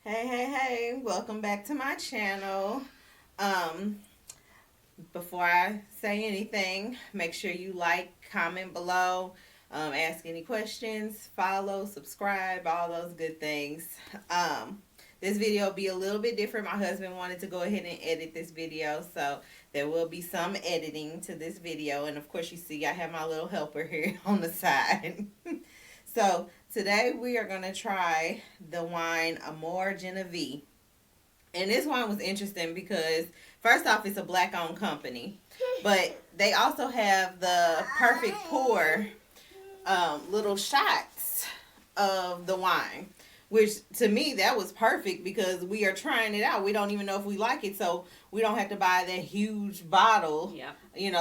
Hey, welcome back to my channel. Um, Before I say anything, make sure you like, comment below, ask any questions, follow, subscribe, all those good things. This video will be a little bit different. My husband wanted to go ahead and edit this video, so there will be some editing to this video. And of course, you see I have my little helper here on the side. So today we are going to try the wine Amour Geneve. And this wine was interesting because first off, it's a black owned company, but they also have the perfect pour little shots of the wine, which to me that was perfect because we are trying it out. We don't even know if we like it, so we don't have to buy that huge bottle. Yeah.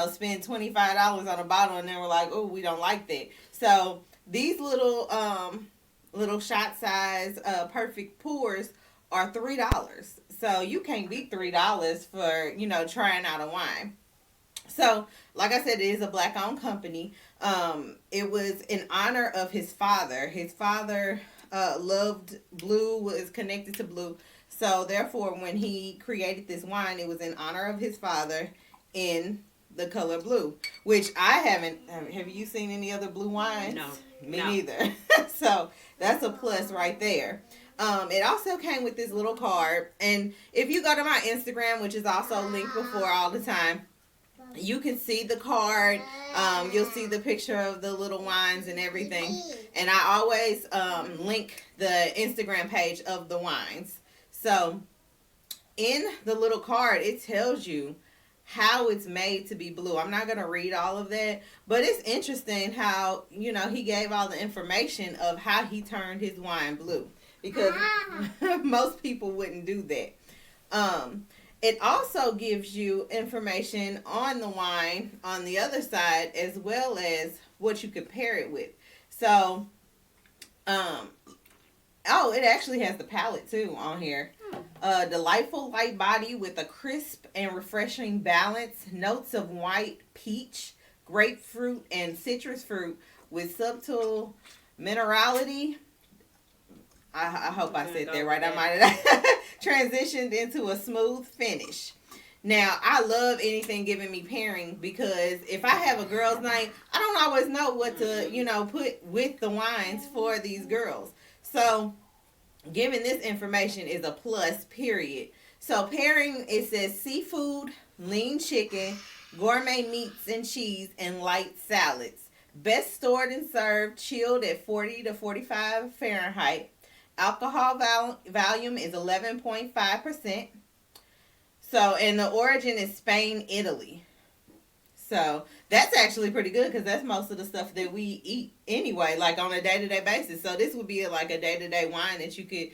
Spend $25 on a bottle and then we're like, oh, we don't like that. So these little shot size perfect pours are $3. So you can't beat $3 for, trying out a wine. So, like I said, it is a black owned company. It was in honor of his father. His father loved blue, was connected to blue. So, therefore, when he created this wine, it was in honor of his father in the color blue, which I haven't. Have you seen any other blue wines? No. Me neither. So, that's a plus right there. It also came with this little card, and if you go to my Instagram, which is also linked before all the time, you can see the card. You'll see the picture of the little wines and everything, and I always link the Instagram page of the wines. So in the little card, it tells you how it's made to be blue. I'm not going to read all of that, but it's interesting how, he gave all the information of how he turned his wine blue, because most people wouldn't do that. It also gives you information on the wine on the other side, as well as what you could pair it with. So, it actually has the palette too on here. Delightful light body with a crisp and refreshing balance. Notes of white peach, grapefruit, and citrus fruit with subtle minerality. I hope I said that right. I might have transitioned into a smooth finish. Now, I love anything giving me pairing, because if I have a girls' night, I don't always know what to, put with the wines for these girls. So, giving this information is a plus, period. So, pairing, it says seafood, lean chicken, gourmet meats and cheese, and light salads. Best stored and served chilled at 40 to 45 Fahrenheit. Alcohol volume is 11.5%. So, and the origin is Spain, Italy. So, that's actually pretty good, because that's most of the stuff that we eat anyway, like on a day-to-day basis. So, this would be like a day-to-day wine that you could,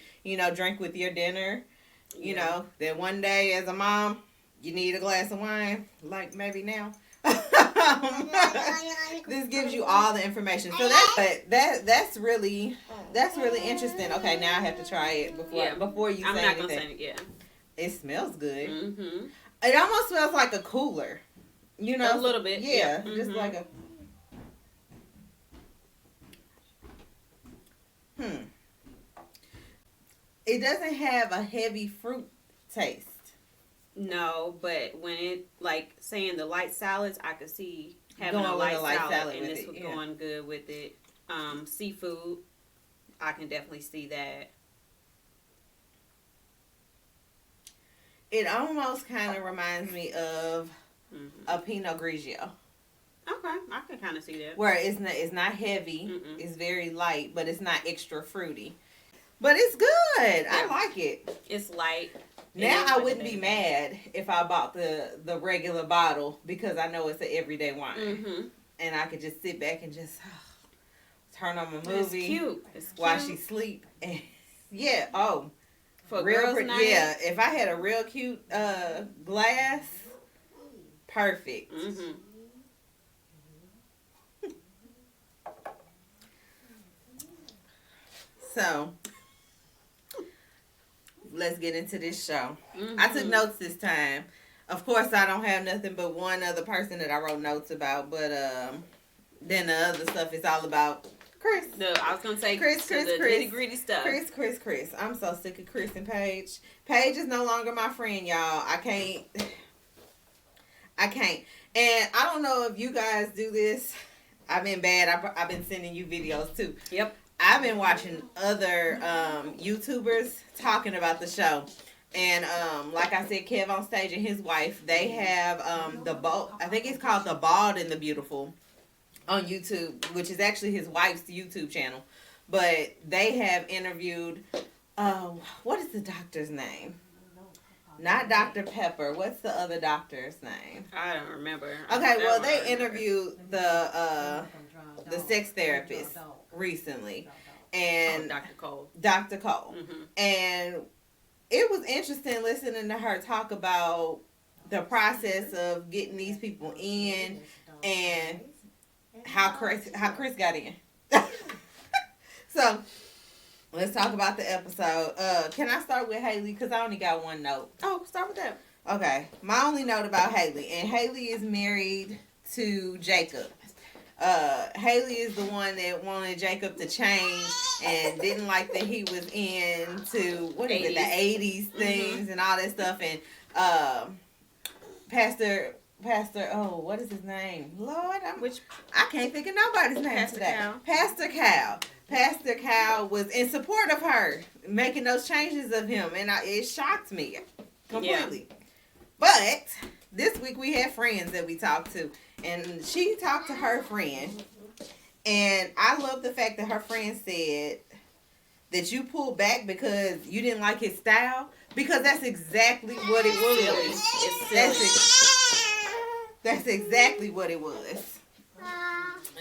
drink with your dinner. That one day as a mom, you need a glass of wine, like maybe now. This gives you all the information. So that's really interesting. Okay, now I have to try it before you say anything. I'm not gonna say it. Yeah, it smells good. Mm-hmm. It almost smells like a cooler. A little bit. Yeah, mm-hmm. Just like a. It doesn't have a heavy fruit taste. No, but when it, like, saying the light salads, I could see having a light salad, and this was going good with it. Seafood, I can definitely see that. It almost kind of reminds me of a Pinot Grigio. Okay, I can kind of see that. Where it's not heavy, it's very light, but it's not extra fruity. But it's good. Yeah. I like it. It's light. Now I wouldn't be mad if I bought the regular bottle, because I know it's an everyday wine, and I could just sit back and just turn on my movie, while she sleep. And for real pretty. Yeah, if I had a real cute glass, perfect. So, let's get into this show. I took notes this time. Of course, I don't have nothing but one other person that I wrote notes about, but then the other stuff is all about Chris. No, I was gonna say Chris. nitty gritty stuff. Chris. I'm so sick of Chris and Paige. Paige is no longer my friend, y'all. I can't. And I don't know if you guys do this. I've been bad. I've been sending you videos too. Yep. I've been watching other YouTubers talking about the show. And like I said, Kev on Stage and his wife, they have the Bald. I think it's called The Bald and the Beautiful on YouTube, which is actually his wife's YouTube channel. But they have interviewed, what is the doctor's name? Not Dr. Pepper. What's the other doctor's name? I don't remember. Okay, well, they interviewed the sex therapist recently. And Dr. Cole. Dr. Cole. Mm-hmm. And it was interesting listening to her talk about the process of getting these people in and how Chris got in. So, let's talk about the episode. Can I start with Haley? Because I only got one note. Oh, start with that. Okay. My only note about Haley. And Haley is married to Jacob. Haley is the one that wanted Jacob to change and didn't like that he was into, what is 80s. It, the 80s things and all that stuff. And Pastor, oh, what is his name? Lord, I can't think of nobody's name Pastor today. Cal. Pastor Cal was in support of her making those changes of him, and it shocked me completely. Yeah. But this week we had friends that we talked to, and she talked to her friend, and I love the fact that her friend said that you pulled back because you didn't like his style, because that's exactly what it was. That's exactly what it was.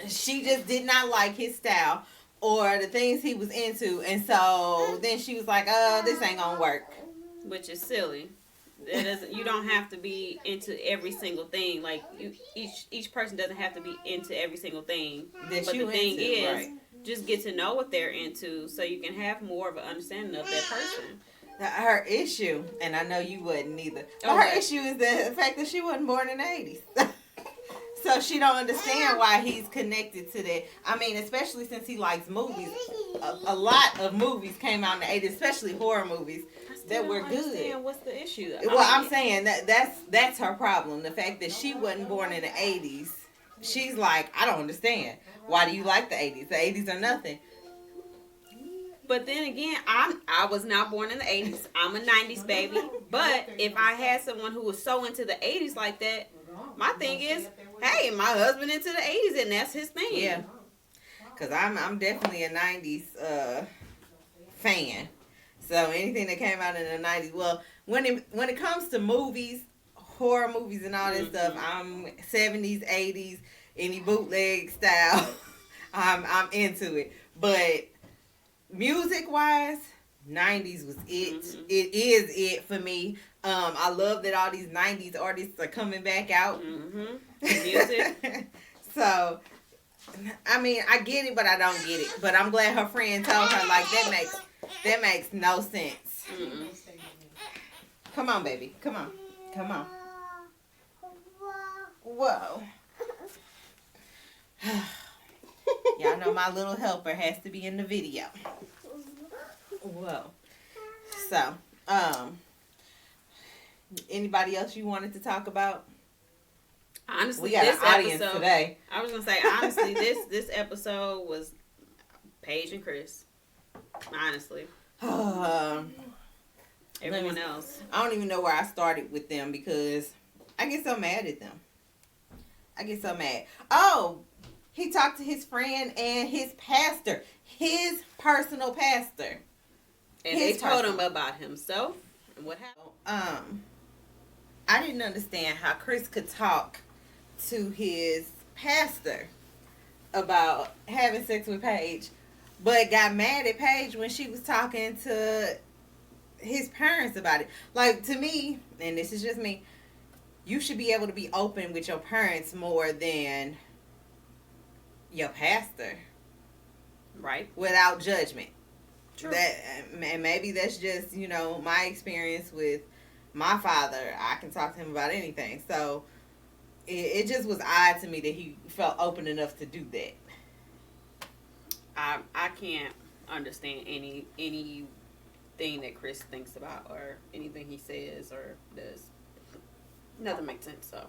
She just did not like his style or the things he was into, and so then she was like, this ain't gonna work. Which is silly. You don't have to be into every single thing. Like, each person doesn't have to be into every single thing. But the thing is, right, just get to know what they're into so you can have more of an understanding of that person. Her issue, and I know you wouldn't either, but her issue is the fact that she wasn't born in the 80s. So she don't understand why he's connected to that. I mean, especially since he likes movies. A lot of movies came out in the 80s, especially horror movies that were good. What's the issue? Well, I'm saying that's her problem. The fact that she wasn't born in the 80s. She's like, I don't understand. Why do you like the 80s? The 80s are nothing. But then again, I was not born in the 80s. I'm a 90s baby. But if I had someone who was so into the 80s like that, my thing is, hey, my husband into the 80s, and that's his thing. Yeah. Because I'm definitely a 90s fan. So anything that came out in the 90s. Well, when it comes to movies, horror movies and all that stuff, I'm 70s, 80s, any bootleg style, I'm into it. But music wise, 90s was it. Mm-hmm. It is it for me. I love that all these 90s artists are coming back out. Mm-hmm. Music. So, I mean, I get it, but I don't get it. But I'm glad her friend told her, like, that makes no sense. Mm-mm. Come on, baby. Come on. Whoa. Y'all know my little helper has to be in the video. Whoa. So, anybody else you wanted to talk about? Honestly, we got this an audience episode, today. I was gonna say, honestly, this episode was Paige and Chris. Honestly, everyone else. I don't even know where I started with them because I get so mad at them. Oh, he talked to his friend and his pastor, his personal pastor, and they told him about himself and what happened. I didn't understand how Chris could talk to his pastor about having sex with Paige, but got mad at Paige when she was talking to his parents about it. Like, to me, and this is just me, you should be able to be open with your parents more than your pastor. Right. Without judgment. True. And maybe that's just, my experience with my father. I can talk to him about anything. So it just was odd to me that he felt open enough to do that. I can't understand anything that Chris thinks about or anything he says or does. Nothing makes sense. So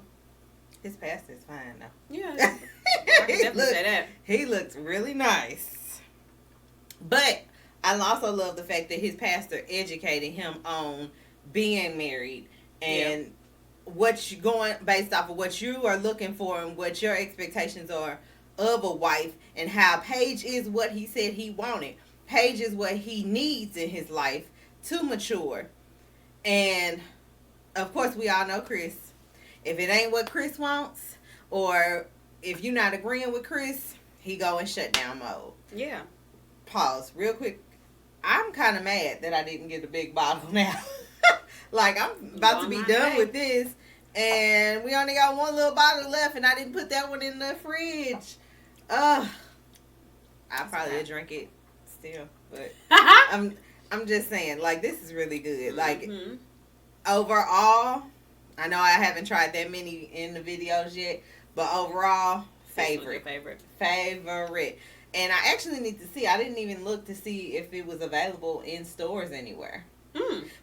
his pastor's fine though. Yeah, I can definitely say that. He looks really nice. But I also love the fact that his pastor educated him on being married and what you going based off of what you are looking for and what your expectations are of a wife, and how Paige is what he said he wanted. Paige is what he needs in his life to mature. And of course we all know Chris. If it ain't what Chris wants, or if you're not agreeing with Chris, he go in shutdown mode. Yeah. Pause real quick. I'm kind of mad that I didn't get a big bottle now. Like, I'm about to be done with this, and we only got one little bottle left, and I didn't put that one in the fridge. I'll probably drink it still, but I'm just saying, like, this is really good. Like, overall, I know I haven't tried that many in the videos yet, but overall, favorite. And I actually need to see. I didn't even look to see if it was available in stores anywhere.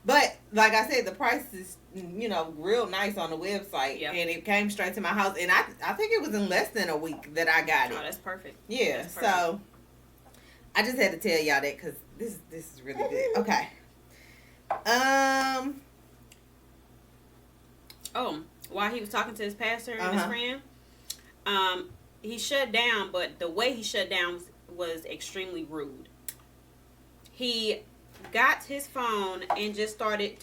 But like I said, the price is, real nice on the website. Yep. And it came straight to my house. And I think it was in less than a week that I got it. Oh, that's perfect. Yeah. That's perfect. So I just had to tell y'all that because this is really good. Okay. While he was talking to his pastor and his friend, he shut down, but the way he shut down was extremely rude. He got his phone and just started.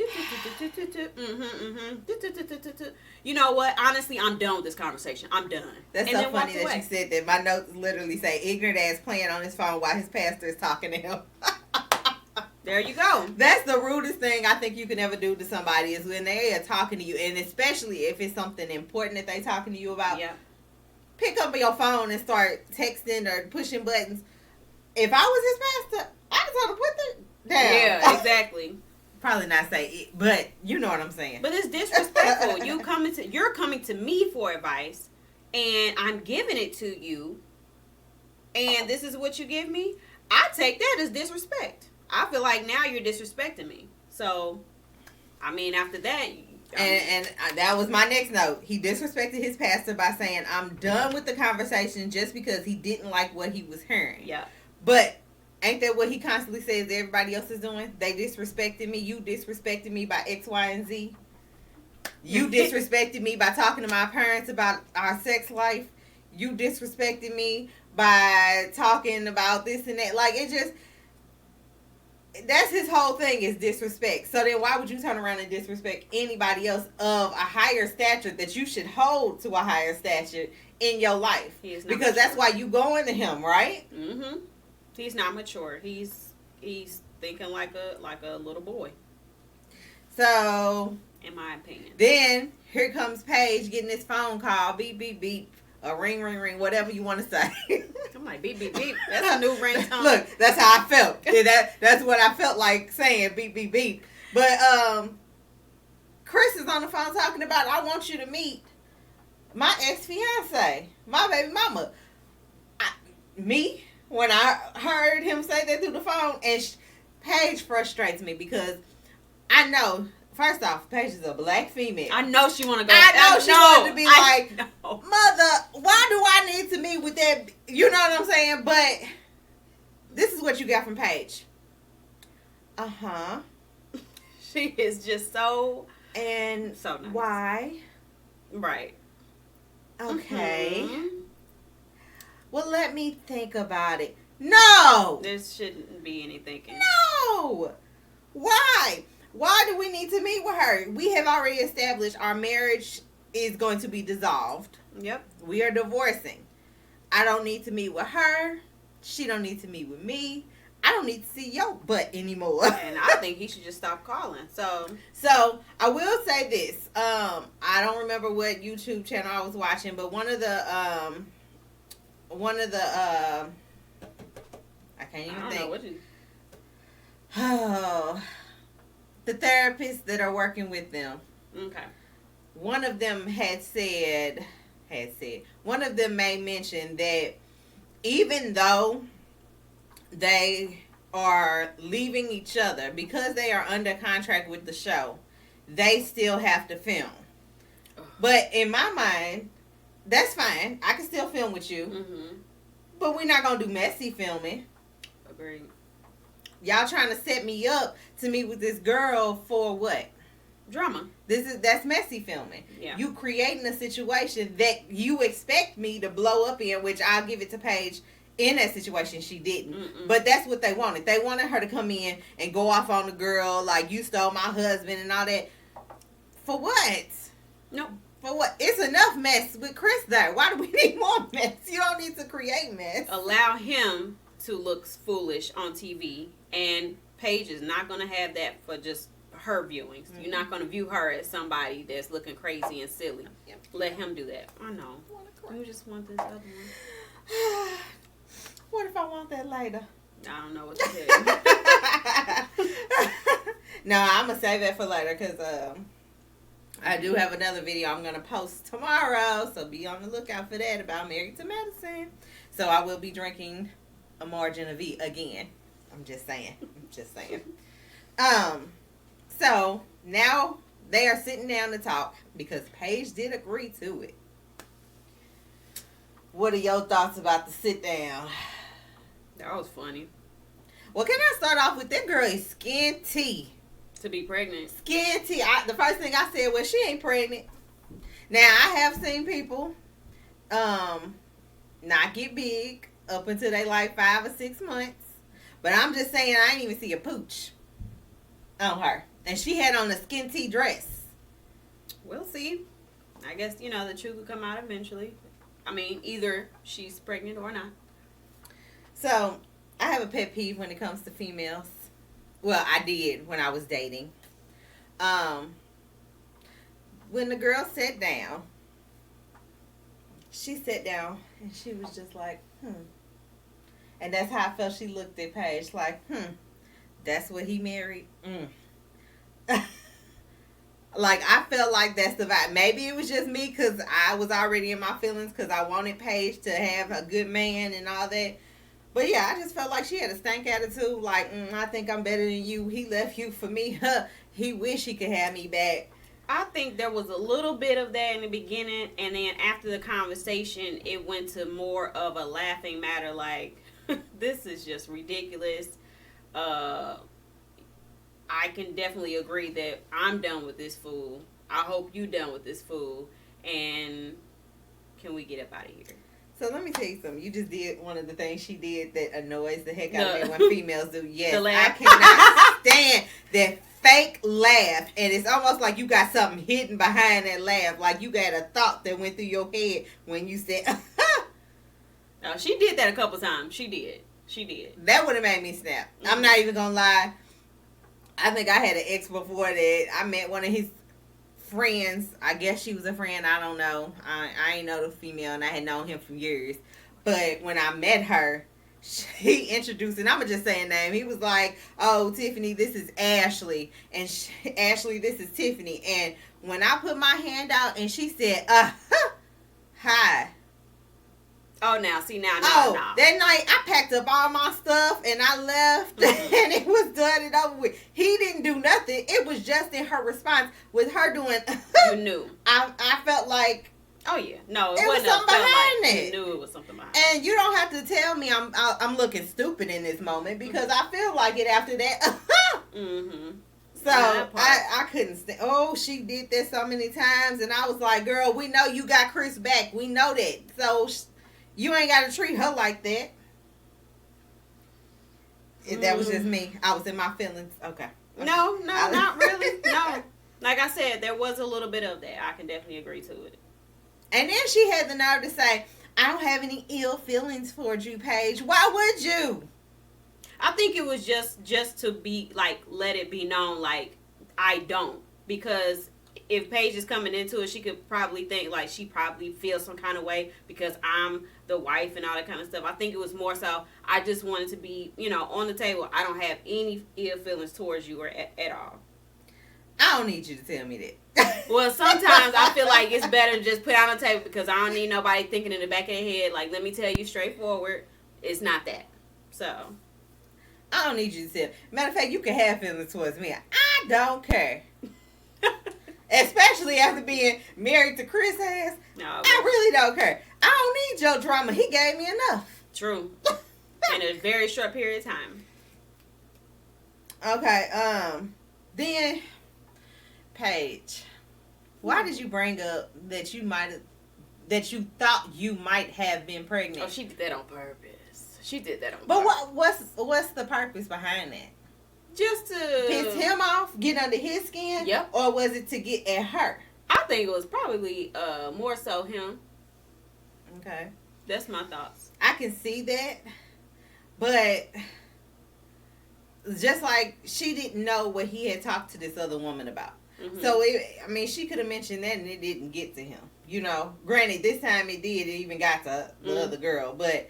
You know what? Honestly, I'm done with this conversation. I'm done. That's so funny that you said that. My notes literally say ignorant ass playing on his phone while his pastor is talking to him. There you go. That's the rudest thing I think you can ever do to somebody is when they are talking to you, and especially if it's something important that they talking to you about. Yeah. Pick up your phone and start texting or pushing buttons. If I was his pastor, I would tell him put it down. Yeah, exactly. Probably not say it, but you know what I'm saying. But it's disrespectful. You're coming to me for advice, and I'm giving it to you, and this is what you give me. I take that as disrespect. I feel like now you're disrespecting me. So, I mean, after that. And that was my next note. He disrespected his pastor by saying, I'm done with the conversation just because he didn't like what he was hearing. Yeah. But ain't that what he constantly says everybody else is doing? They disrespected me. You disrespected me by X, Y, and Z. You disrespected me by talking to my parents about our sex life. You disrespected me by talking about this and that. Like, it just... That's his whole thing is disrespect. So then why would you turn around and disrespect anybody else of a higher stature that you should hold to a higher stature in your life? Because mature. That's why you going to him, right? Mm-hmm. He's not mature. He's thinking like a little boy. So, in my opinion. Then here comes Paige getting this phone call, beep, beep, beep. A ring, ring, ring, whatever you want to say. I'm like, beep, beep, beep. That's a new ringtone. Look, that's how I felt. Yeah, that's what I felt like saying, beep, beep, beep. But Chris is on the phone talking about, I want you to meet my ex-fiance, my baby mama. When I heard him say that through the phone, and Paige frustrates me because I know... First off, Paige is a black female. I know she want to go. I know she wanted to be like, Mother, why do I need to meet with that? You know what I'm saying? But this is what you got from Paige. She is just so... And so nice. Why? Right. Okay. Mm-hmm. Well, let me think about it. No! There shouldn't be any thinking. No! Why? Why do we need to meet with her? We have already established our marriage is going to be dissolved. Yep. We are divorcing. I don't need to meet with her. She don't need to meet with me. I don't need to see your butt anymore. And I think he should just stop calling. So I will say this. I don't remember what YouTube channel I was watching, but one of the I can't even think. Know what you... Oh. The therapists that are working with them. Okay. One of them one of them made mention that even though they are leaving each other because they are under contract with the show. They still have to film. But in my mind, that's fine. I can still film with you. Mm-hmm. But we're not going to do messy filming. Agreed. Y'all trying to set me up to meet with this girl for what? Drama. That's messy filming. Yeah. You creating a situation that you expect me to blow up in, which I'll give it to Paige. In that situation, she didn't. Mm-mm. But that's what they wanted. They wanted her to come in and go off on the girl like you stole my husband and all that. For what? No. For what? It's enough mess with Chris there. Why do we need more mess? You don't need to create mess. Allow him to look foolish on TV, and Paige is not going to have that for just her viewings. Mm-hmm. You're not going to view her as somebody that's looking crazy and silly. Yep. Let him do that. I know. You just want this other one. What if I want that later? I don't know what to tell you. No, I'm going to save that for later because I do have another video I'm going to post tomorrow. So be on the lookout for that about Married to Medicine. So I will be drinking Amour Geneve again. I'm just saying. So now they are sitting down to talk because Paige did agree to it. What are your thoughts about the sit down? That was funny. Well, can I start off with that girl is skinty. To be pregnant. Skinty. The first thing I said was she ain't pregnant. Now, I have seen people not get big up until they like 5 or 6 months. But I'm just saying I ain't even see a pooch on her. And she had on a skinty dress. We'll see. I guess, the truth will come out eventually. I mean, either she's pregnant or not. So, I have a pet peeve when it comes to females. Well, I did when I was dating. When the girl sat down, she sat down and she was just like, And that's how I felt she looked at Paige like, that's what he married? Like, I felt like that's the vibe. Maybe it was just me because I was already in my feelings because I wanted Paige to have a good man and all that. But yeah, I just felt like she had a stank attitude. Like, I think I'm better than you. He left you for me. He wish he could have me back. I think there was a little bit of that in the beginning. And then after the conversation, it went to more of a laughing matter. Like, this is just ridiculous. I can definitely agree that I'm done with this fool. I hope you done with this fool. And can we get up out of here? So let me tell you something. You just did one of the things she did that annoys the heck out of me when females do. Yes, I cannot stand that fake laugh. And it's almost like you got something hidden behind that laugh. Like you got a thought that went through your head when you said, No, she did that a couple times. She did. That would have made me snap. Mm-hmm. I'm not even going to lie. I think I had an ex before that. I met one of his friends. I guess she was a friend. I don't know. I ain't know the female, and I had known him for years. But when I met her, he introduced, and I'm going to just say a name. He was like, oh, Tiffany, this is Ashley. And Ashley, this is Tiffany. And when I put my hand out and she said, hi. Oh, now, see, now. That night, I packed up all my stuff, and I left, and it was done and over with. He didn't do nothing. It was just in her response with her doing, you knew. I felt like, oh, yeah. No, it was something behind it. You knew it was something behind it. And you don't have to tell me I'm looking stupid in this moment, because I feel like it after that. Mm-hmm. So, I couldn't stand. Oh, she did that so many times, and I was like, girl, we know you got Chris back. We know that. So, you ain't got to treat her like that. That was just me. I was in my feelings. Okay. No, not really. No. Like I said, there was a little bit of that. I can definitely agree to it. And then she had the nerve to say, I don't have any ill feelings for you, Paige. Why would you? I think it was just to be, like, let it be known, like, I don't. Because if Paige is coming into it, she could probably think, like, she probably feels some kind of way because I'm the wife and all that kind of stuff. I think it was more so, I just wanted to be, on the table. I don't have any ill feelings towards you or at all. I don't need you to tell me that. Well, sometimes I feel like it's better to just put it on the table because I don't need nobody thinking in the back of their head, like, let me tell you straightforward, it's not that. So, I don't need you to say it. Matter of fact, you can have feelings towards me. I don't care. Especially after being married to Chris ass. No, I really don't care. I don't need your drama. He gave me enough. True. In a very short period of time. Okay, then Paige, why did you bring up that you thought you might have been pregnant? Oh, she did that on purpose. But what's the purpose behind that? Just to piss him off, get under his skin? Yep. Or was it to get at her? I think it was probably more so him. Okay. That's my thoughts. I can see that. But just like she didn't know what he had talked to this other woman about. Mm-hmm. So, she could have mentioned that and it didn't get to him. You know, granted, this time it did. It even got to the other girl. But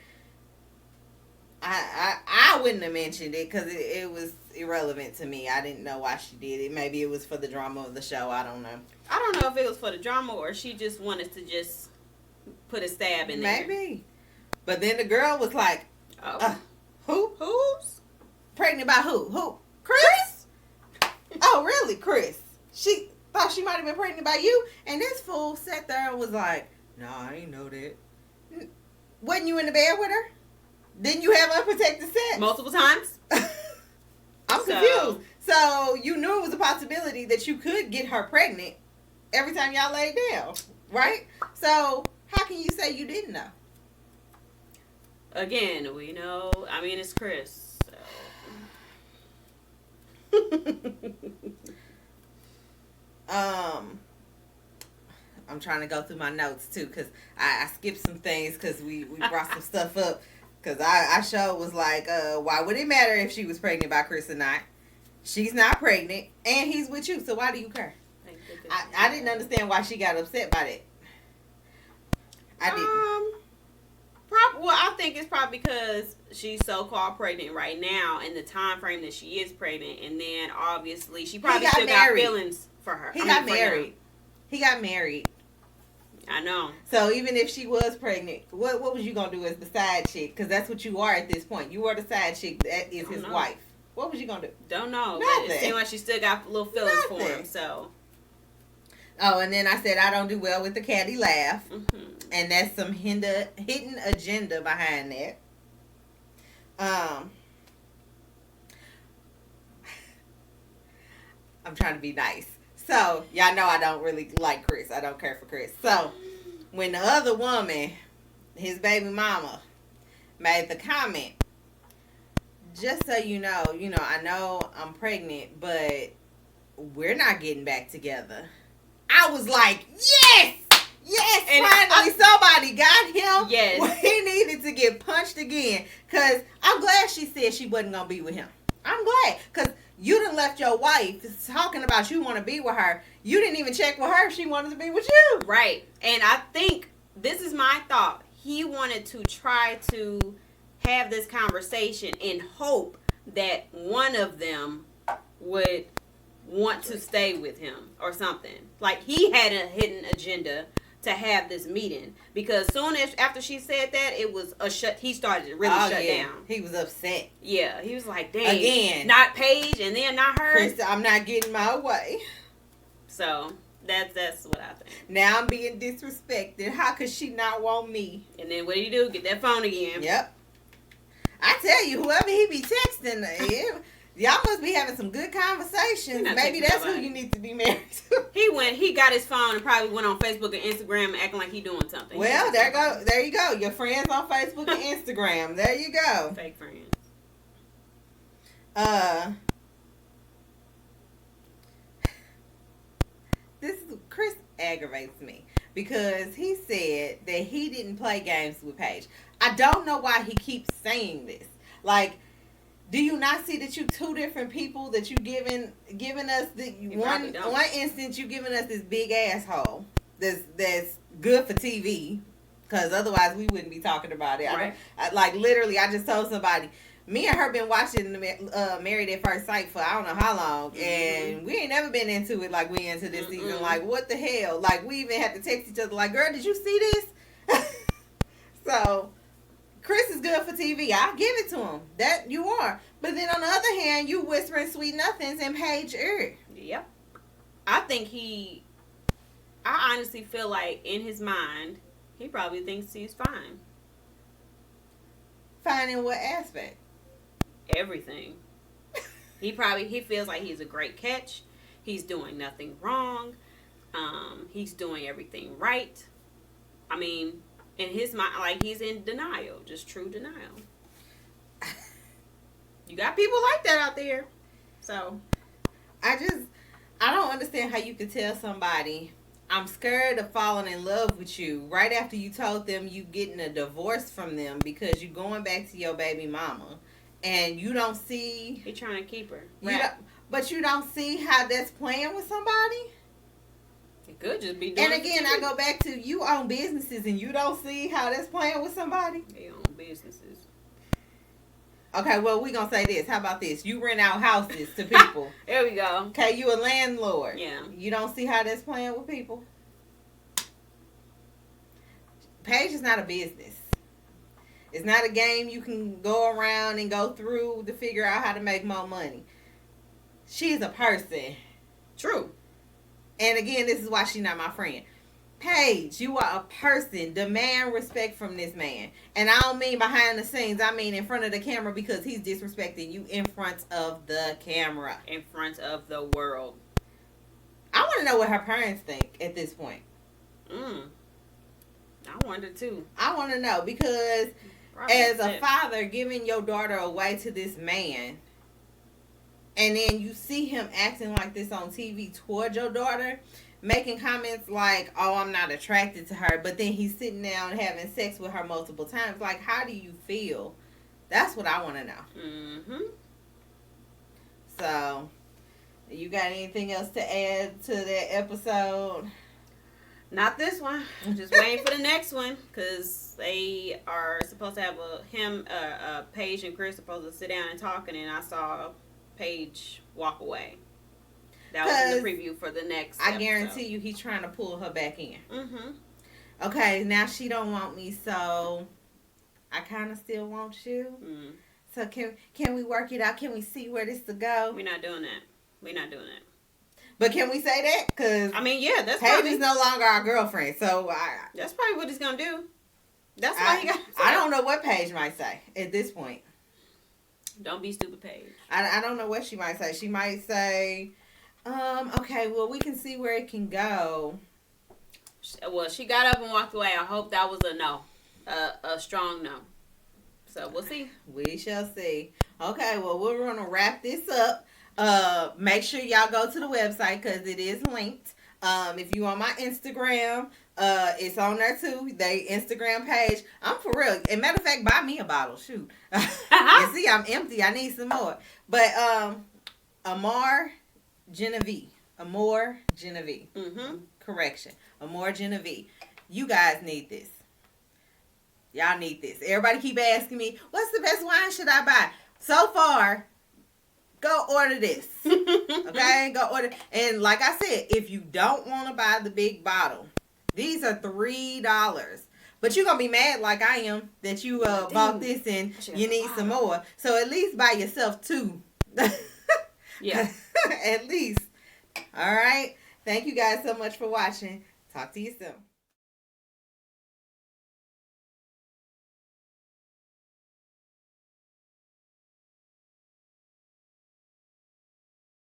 I wouldn't have mentioned it because it was irrelevant to me. I didn't know why she did it. Maybe it was for the drama of the show. I don't know. I don't know if it was for the drama or she just wanted to just put a stab in there. Maybe. But then the girl was like, who? Who's? Pregnant by who? Who? Chris? Oh, really? Chris? She thought she might have been pregnant by you? And this fool sat there and was like, nah, I ain't know that. Wasn't you in the bed with her? Didn't you have unprotected sex? Multiple times? I'm confused. So you knew it was a possibility that you could get her pregnant every time y'all laid down, right? So how can you say you didn't know? Again, we know. I mean, it's Chris. So. I'm trying to go through my notes too because I skipped some things because we brought some stuff up. Because I sure was like, why would it matter if she was pregnant by Chris or not? She's not pregnant, and he's with you, so why do you care? I didn't understand why she got upset by that. I didn't. Well, I think it's probably because she's so-called pregnant right now, and the time frame that she is pregnant, and then obviously she probably still got feelings for her. He got married. He got married. I know. So even if she was pregnant, what was you gonna do as the side chick? Because that's what you are at this point. You are the side chick. That is his wife. What was you gonna do? Don't know. Nothing. But it seems like she still got little feelings for him. So. Oh, and then I said I don't do well with the catty laugh, and that's some hidden agenda behind that. I'm trying to be nice. So, y'all know I don't really like Chris. I don't care for Chris. So, when the other woman, his baby mama, made the comment, just so you know, I know I'm pregnant, but we're not getting back together. I was like, yes! Yes, and finally somebody got him. Yes. When he needed to get punched again. Because I'm glad she said she wasn't going to be with him. I'm glad. Because you done left your wife talking about you want to be with her. You didn't even check with her if she wanted to be with you. Right. And I think this is my thought. He wanted to try to have this conversation in hope that one of them would want to stay with him or something. Like he had a hidden agenda to have this meeting because soon as after she said that, it was he started to really shut down. He was upset. Yeah, he was like, dang, again, not Paige and then not her. Chris, I'm not getting my way. So that's what I think. Now I'm being disrespected. How could she not want me? And then what do? Get that phone again. Yep. I tell you, whoever he be texting, y'all must be having some good conversations. Maybe that's who you need to be married to. He got his phone and probably went on Facebook and Instagram acting like he doing something. Well, there you go. Your friends on Facebook and Instagram. There you go. Fake friends. Chris aggravates me because he said that he didn't play games with Paige. I don't know why he keeps saying this. Like, do you not see that you two different people that you giving us the one instance you giving us this big asshole that's good for TV because otherwise we wouldn't be talking about it. Right. Like literally, I just told somebody. Me and her been watching Married at First Sight for I don't know how long, and we ain't never been into it like we into this season. Like, what the hell? Like, we even had to text each other like, girl, did you see this? So, Chris is good for TV. I'll give it to him. That you are. But then on the other hand, you whispering sweet nothings in Paige ear. Yep. I honestly feel like in his mind, he probably thinks he's fine. Fine in what aspect? Everything. He feels like he's a great catch. He's doing nothing wrong. He's doing everything right. I mean, in his mind, like, he's in denial, just true denial. You got people like that out there. So, I don't understand how you could tell somebody, I'm scared of falling in love with you, right after you told them you getting a divorce from them because you're going back to your baby mama. And you don't see... He trying to keep her. But you don't see how that's playing with somebody? It could just be doing. And again, I go back to, you own businesses and you don't see how that's playing with somebody? They own businesses. Okay, well, we gonna say this. How about this? You rent out houses to people. There we go. Okay, you a landlord. Yeah. You don't see how that's playing with people? Paige is not a business. It's not a game you can go around and go through to figure out how to make more money. She's a person. True. And again, this is why she's not my friend. Paige, you are a person. Demand respect from this man. And I don't mean behind the scenes. I mean in front of the camera, because he's disrespecting you in front of the camera. In front of the world. I want to know what her parents think at this point. I wonder too. I want to know, because probably as a father giving your daughter away to this man, and then you see him acting like this on TV toward your daughter, making comments like, oh, I'm not attracted to her, but then he's sitting down having sex with her multiple times. Like, how do you feel? That's what I want to know. So, you got anything else to add to that episode? Not this one. I'm just waiting for the next one, because they are supposed to have Paige and Chris supposed to sit down and talk, and then I saw Paige walk away. That was in the preview for the next episode. Guarantee you he's trying to pull her back in. Okay, now she don't want me, so I kind of still want you. So can we work it out? Can we see where this to go? We're not doing that. But can we say that? Because I mean, yeah, that's Paige is no longer our girlfriend, so that's probably what he's gonna do. That's why he got. I don't know what Paige might say at this point. Don't be stupid, Paige. I don't know what she might say. She might say, okay, well, we can see where it can go. Well, she got up and walked away. I hope that was a no, a strong no. So we'll see. We shall see. Okay, well, we're gonna wrap this up. Make sure y'all go to the website, because it is linked. If you on my Instagram, it's on there too. They Instagram page. I'm for real. As a matter of fact, buy me a bottle. Shoot. And see, I'm empty. I need some more. But Amour Geneve. Amour Geneve. Correction. Amour Geneve. You guys need this. Y'all need this. Everybody keep asking me, what's the best wine should I buy? So far, go order this. Okay? Go order. And like I said, if you don't want to buy the big bottle, these are $3. But you're going to be mad like I am that you bought this and you need some more. So at least buy yourself 2. Yeah. At least. All right. Thank you guys so much for watching. Talk to you soon.